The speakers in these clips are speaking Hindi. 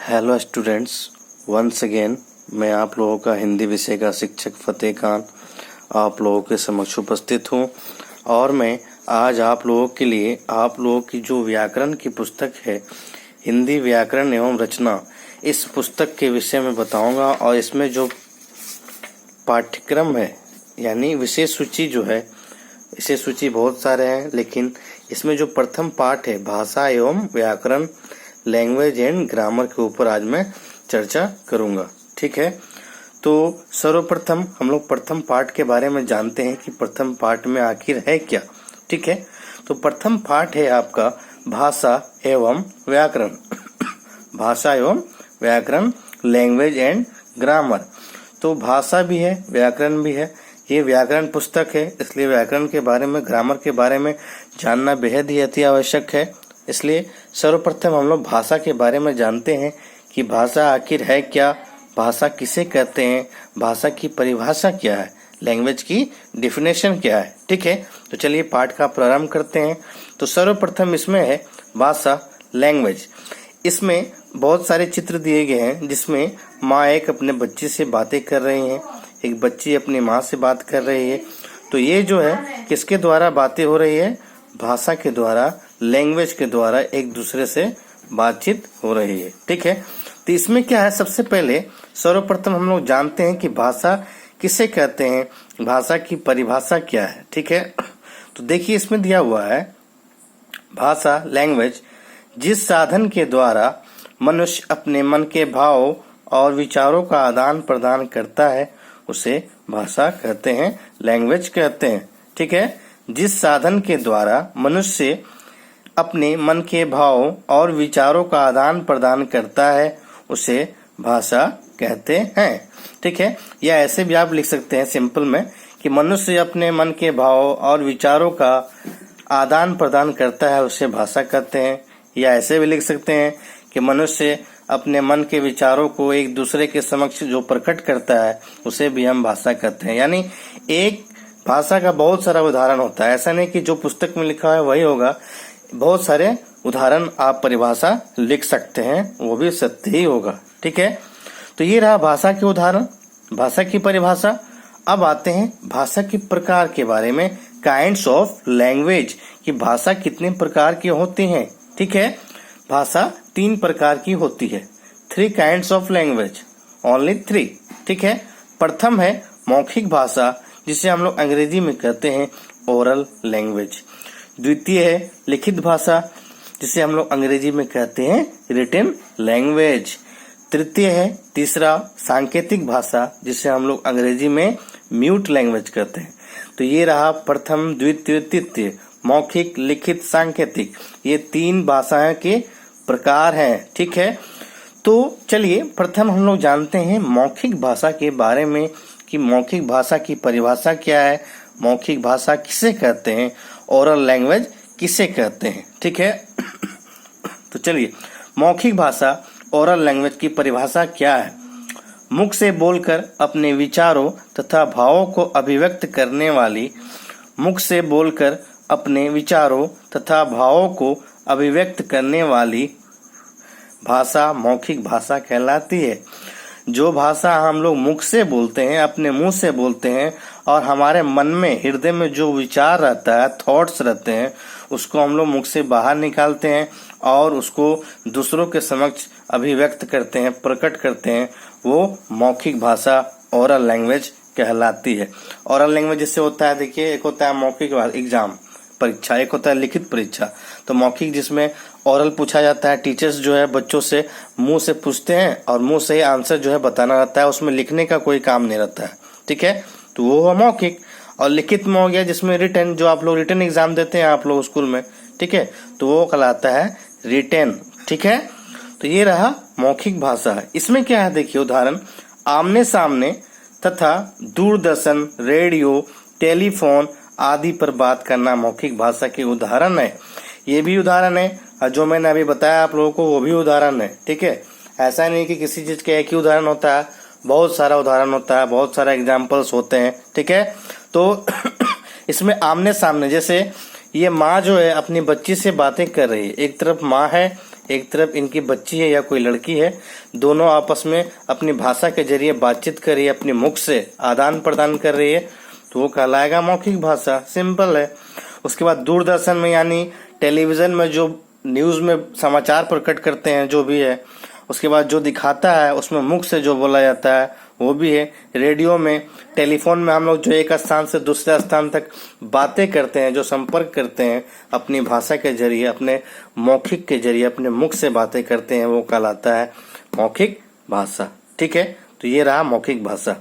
हेलो स्टूडेंट्स, वंस अगेन मैं आप लोगों का हिंदी विषय का शिक्षक फतेह खान आप लोगों के समक्ष उपस्थित हूँ। और मैं आज आप लोगों के लिए आप लोगों की जो व्याकरण की पुस्तक है, हिंदी व्याकरण एवं रचना, इस पुस्तक के विषय में बताऊंगा। और इसमें जो पाठ्यक्रम है यानी विषय सूची जो है, विषय सूची बहुत सारे हैं, लेकिन इसमें जो प्रथम पाठ है भाषा एवं व्याकरण, लैंग्वेज एंड ग्रामर के ऊपर आज मैं चर्चा करूंगा। ठीक है, तो सर्वप्रथम हम लोग प्रथम पाठ के बारे में जानते हैं कि प्रथम पाठ में आखिर है क्या। ठीक है, तो प्रथम पाठ है आपका भाषा एवं व्याकरण भाषा एवं व्याकरण, लैंग्वेज एंड ग्रामर। तो भाषा भी है, व्याकरण भी है। ये व्याकरण पुस्तक है, इसलिए व्याकरण के बारे में, ग्रामर के बारे में जानना बेहद ही अति आवश्यक है। इसलिए सर्वप्रथम हम लोग भाषा के बारे में जानते हैं कि भाषा आखिर है क्या, भाषा किसे कहते हैं, भाषा की परिभाषा क्या है, लैंग्वेज की डिफिनेशन क्या है। ठीक है, तो चलिए पाठ का प्रारंभ करते हैं। तो सर्वप्रथम इसमें है भाषा, लैंग्वेज। इसमें बहुत सारे चित्र दिए गए हैं, जिसमें माँ एक अपने बच्चे से बातें कर रही हैं, एक बच्ची अपनी माँ से बात कर रही है। तो ये जो है किसके द्वारा बातें हो रही है? भाषा के द्वारा, लैंग्वेज के द्वारा एक दूसरे से बातचीत हो रही है। ठीक है, तो इसमें क्या है, सबसे पहले सर्वप्रथम हम लोग जानते हैं कि भाषा किसे कहते हैं, भाषा की परिभाषा क्या है। ठीक है, तो देखिए इसमें दिया हुआ है भाषा, लैंग्वेज, जिस साधन के द्वारा मनुष्य अपने मन के भाव और विचारों का आदान प्रदान करता है उसे भाषा कहते हैं, लैंग्वेज कहते हैं। ठीक है, जिस साधन के द्वारा मनुष्य अपने मन के भाव और विचारों का आदान प्रदान करता है उसे भाषा कहते हैं। ठीक है, या ऐसे भी आप लिख सकते हैं सिंपल में कि मनुष्य अपने मन के भाव और विचारों का आदान प्रदान करता है उसे भाषा कहते हैं। या ऐसे भी लिख सकते हैं कि मनुष्य अपने मन के विचारों को एक दूसरे के समक्ष जो प्रकट करता है उसे भी हम भाषा कहते हैं। यानी एक भाषा का बहुत सारा उदाहरण होता है, ऐसा नहीं कि जो पुस्तक में लिखा है वही होगा। बहुत सारे उदाहरण आप परिभाषा लिख सकते हैं, वो भी सत्य ही होगा। ठीक है, तो ये रहा भाषा के उदाहरण, भाषा की परिभाषा। अब आते हैं भाषा के प्रकार के बारे में, काइंड्स ऑफ लैंग्वेज, कि भाषा कितने प्रकार की होती हैं। ठीक है, भाषा 3 प्रकार की होती है। 3 काइंड्स ऑफ लैंग्वेज, ओनली 3। ठीक है, प्रथम है मौखिक भाषा, जिसे हम लोग अंग्रेजी में कहते हैं ओरल लैंग्वेज। द्वितीय है लिखित भाषा, जिसे हम लोग अंग्रेजी में कहते हैं रिटन लैंग्वेज। तृतीय है, तीसरा, सांकेतिक भाषा, जिसे हम लोग अंग्रेजी में म्यूट लैंग्वेज कहते हैं। तो ये रहा प्रथम, द्वितीय, तृतीय, मौखिक, लिखित, सांकेतिक, ये 3 भाषाएं के प्रकार हैं। ठीक है, तो चलिए प्रथम हम लोग जानते हैं मौखिक भाषा के बारे में कि मौखिक भाषा की परिभाषा क्या है, मौखिक भाषा किसे कहते हैं, ओरल लैंग्वेज किसे कहते हैं। ठीक है, तो चलिए मौखिक भाषा, ओरल लैंग्वेज की परिभाषा क्या है? मुख से बोलकर अपने विचारों तथा भावों को अभिव्यक्त करने वाली, मुख से बोलकर अपने विचारों तथा भावों को अभिव्यक्त करने वाली भाषा मौखिक भाषा कहलाती है। जो भाषा हम लोग मुख से बोलते हैं, अपने मुंह से बोलते हैं, और हमारे मन में, हृदय में जो विचार रहता है, थॉट्स रहते हैं, उसको हम लोग मुख से बाहर निकालते हैं और उसको दूसरों के समक्ष अभिव्यक्त करते हैं, प्रकट करते हैं, वो मौखिक भाषा, ओरल लैंग्वेज कहलाती है। ओरल लैंग्वेज जिससे होता है, देखिए एक होता है मौखिक एग्जाम परीक्षा, एक होता है लिखित परीक्षा। तो मौखिक जिसमें ओरल पूछा जाता है, टीचर्स जो है बच्चों से मुंह से पूछते हैं और मुंह से ही आंसर जो है बताना रहता है, उसमें लिखने का कोई काम नहीं रहता है। ठीक है, तो वो हुआ मौखिक। और लिखित में हो गया जिसमें रिटन, जो आप लोग रिटन एग्जाम देते हैं आप लोग स्कूल में, ठीक है, तो वो कहलाता है रिटन। ठीक है, तो ये रहा मौखिक भाषा है। इसमें क्या है देखिए उदाहरण, आमने सामने तथा दूरदर्शन, रेडियो, टेलीफोन आदि पर बात करना मौखिक भाषा के उदाहरण है। ये भी उदाहरण है, और जो मैंने अभी बताया आप लोगों को वो भी उदाहरण है। ठीक है, ऐसा नहीं कि किसी चीज का एक ही उदाहरण होता है, बहुत सारा उदाहरण होता है, बहुत सारा एग्जाम्पल्स होते हैं। ठीक है, तो इसमें आमने सामने, जैसे ये माँ जो है अपनी बच्ची से बातें कर रही है, एक तरफ माँ है, एक तरफ इनकी बच्ची है या कोई लड़की है, दोनों आपस में अपनी भाषा के जरिए बातचीत कर रही है, अपने मुख से आदान प्रदान कर रही है, तो वो कहलाएगा मौखिक भाषा। सिंपल है। उसके बाद दूरदर्शन में यानी टेलीविजन में जो न्यूज़ में समाचार प्रकट करते हैं जो भी है, उसके बाद जो दिखाता है उसमें मुख से जो बोला जाता है वो भी है। रेडियो में, टेलीफोन में हम लोग जो एक स्थान से दूसरे स्थान तक बातें करते हैं, जो संपर्क करते हैं अपनी भाषा के जरिए, अपने मौखिक के जरिए, अपने मुख से बातें करते हैं, वो कहलाता है मौखिक भाषा। ठीक है, तो ये रहा मौखिक भाषा।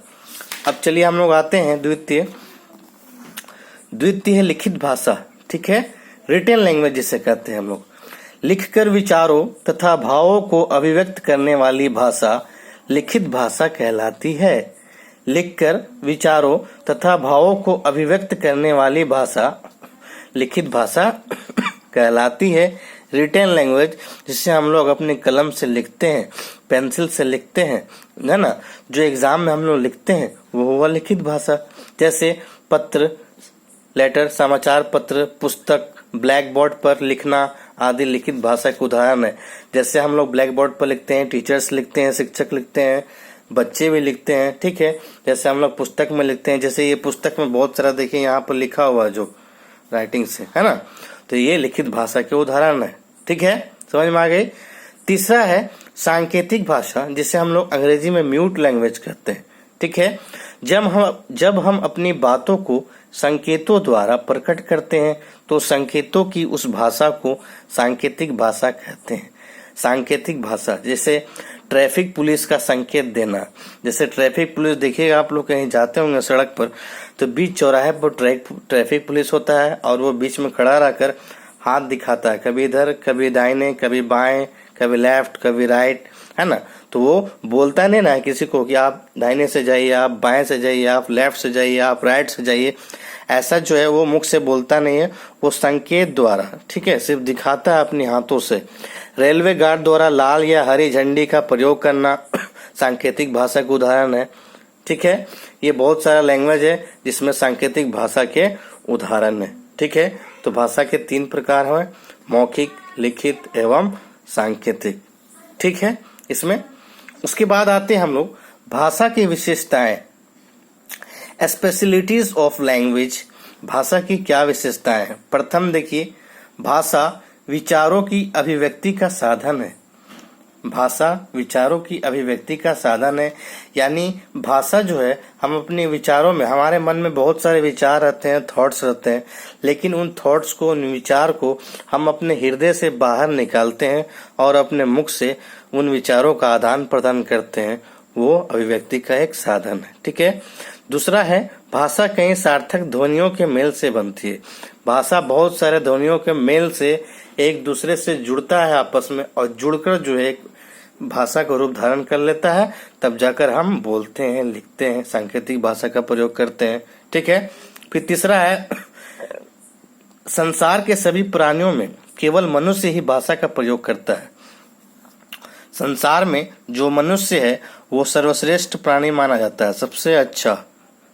अब चलिए हम लोग आते हैं द्वितीय लिखित भाषा। ठीक है, रिटन लैंग्वेज जिसे कहते हैं हम लोग। लिखकर विचारों तथा भावों को अभिव्यक्त करने वाली भाषा लिखित भाषा कहलाती है। लिखकर विचारों तथा भावों को अभिव्यक्त करने वाली भाषा लिखित भाषा कहलाती है। रिटन लैंग्वेज जिसे हम लोग अपने कलम से लिखते हैं, पेंसिल से लिखते हैं, है ना, जो एग्जाम में हम लोग लिखते हैं, वो हुआ लिखित भाषा। जैसे पत्र, लेटर, समाचार पत्र, पुस्तक, ब्लैक बोर्ड पर लिखना आदि लिखित भाषा के उदाहरण है। जैसे हम लोग ब्लैक बोर्ड पर लिखते हैं, टीचर्स लिखते हैं, शिक्षक लिखते हैं, बच्चे भी लिखते हैं। ठीक है, जैसे हम लोग पुस्तक में लिखते हैं, जैसे ये पुस्तक में बहुत सारा देखिए यहाँ पर लिखा हुआ जो राइटिंग से, है ना, तो ये लिखित भाषा के उदाहरण है। ठीक है, समझ में आ गई। तीसरा है सांकेतिक भाषा, जिसे हम लोग अंग्रेजी में म्यूट लैंग्वेज कहते हैं। ठीक है, जब हम अपनी बातों को संकेतों द्वारा प्रकट करते हैं तो संकेतों की उस भाषा को सांकेतिक भाषा कहते हैं। सांकेतिक भाषा जैसे ट्रैफिक पुलिस का संकेत देना। जैसे ट्रैफिक पुलिस देखिएगा, आप लोग कहीं जाते होंगे सड़क पर, तो बीच चौराहे पर ट्रैफिक पुलिस होता है और वो बीच में खड़ा रहकर हाथ दिखाता है, कभी इधर, कभी दाहिने, कभी बाएं, कभी लेफ्ट, कभी राइट, है ना। तो वो बोलता नहीं ना किसी को कि आप दाहिने से जाइए, आप बाएं से जाइए, आप लेफ्ट से जाइए, आप राइट से जाइए, ऐसा जो है वो मुख से बोलता नहीं है, वो संकेत द्वारा, ठीक है, सिर्फ दिखाता है अपने हाथों से। रेलवे गार्ड द्वारा लाल या हरी झंडी का प्रयोग करना सांकेतिक भाषा का उदाहरण है। ठीक है, ये बहुत सारा लैंग्वेज है जिसमें सांकेतिक भाषा के उदाहरण है। ठीक है, तो भाषा के 3 प्रकार हैं, मौखिक, लिखित एवं सांकेतिक। ठीक है, इसमें उसके बाद आते हैं हम लोग भाषा की विशेषताएं, स्पेशलिटीज ऑफ लैंग्वेज। भाषा की क्या विशेषताएं हैं? प्रथम देखिए, भाषा विचारों की अभिव्यक्ति का साधन है। भाषा विचारों की अभिव्यक्ति का साधन है, यानी भाषा जो है, हम अपने विचारों में, हमारे मन में बहुत सारे विचार रहते हैं, थॉट्स रहते हैं, लेकिन उन थॉट्स को, उन विचार को हम अपने हृदय से बाहर निकालते हैं और अपने मुख से उन विचारों का आदान प्रदान करते हैं। वो अभिव्यक्ति का एक साधन है। ठीक है, दूसरा है भाषा कई सार्थक ध्वनियों के मेल से बनती है। भाषा बहुत सारे ध्वनियों के मेल से एक दूसरे से जुड़ता है आपस में, और जुड़कर जो है एक भाषा का रूप धारण कर लेता है, तब जाकर हम बोलते हैं, लिखते हैं, सांकेतिक भाषा का प्रयोग करते हैं। ठीक है, फिर तीसरा है संसार के सभी प्राणियों में केवल मनुष्य ही भाषा का प्रयोग करता है। संसार में जो मनुष्य है वो सर्वश्रेष्ठ प्राणी माना जाता है, सबसे अच्छा,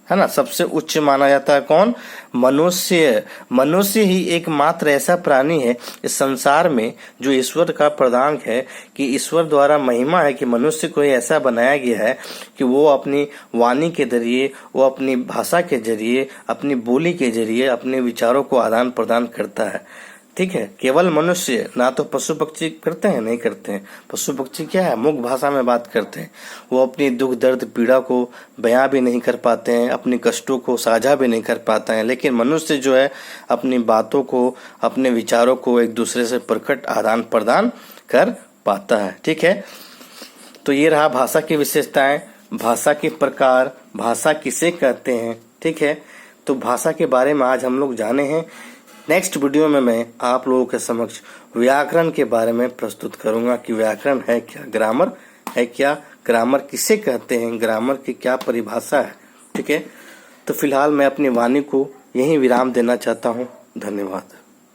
है ना, सबसे उच्च माना जाता है। कौन? मनुष्य। मनुष्य ही एकमात्र ऐसा प्राणी है इस संसार में जो ईश्वर का प्रदान है, कि ईश्वर द्वारा महिमा है कि मनुष्य को ऐसा बनाया गया है कि वो अपनी वाणी के जरिए, वो अपनी भाषा के जरिए, अपनी बोली के जरिए अपने विचारों को आदान प्रदान करता है। ठीक है, केवल मनुष्य, ना तो पशु पक्षी करते हैं, नहीं करते हैं। पशु पक्षी क्या है, मुख भाषा में बात करते हैं, वो अपनी दुख दर्द पीड़ा को बयां भी नहीं कर पाते हैं, अपनी कष्टों को साझा भी नहीं कर पाते हैं, लेकिन मनुष्य जो है अपनी बातों को, अपने विचारों को एक दूसरे से प्रकट आदान प्रदान कर पाता है। ठीक है, तो ये रहा भाषा की विशेषताएं, भाषा के प्रकार, भाषा किसे कहते हैं। ठीक है, तो भाषा के बारे में आज हम लोग जाने हैं। नेक्स्ट वीडियो में मैं आप लोगों के समक्ष व्याकरण के बारे में प्रस्तुत करूंगा कि व्याकरण है क्या, ग्रामर है क्या, ग्रामर किसे कहते हैं, ग्रामर की क्या परिभाषा है। ठीक है, तो फिलहाल मैं अपनी वाणी को यहीं विराम देना चाहता हूँ। धन्यवाद।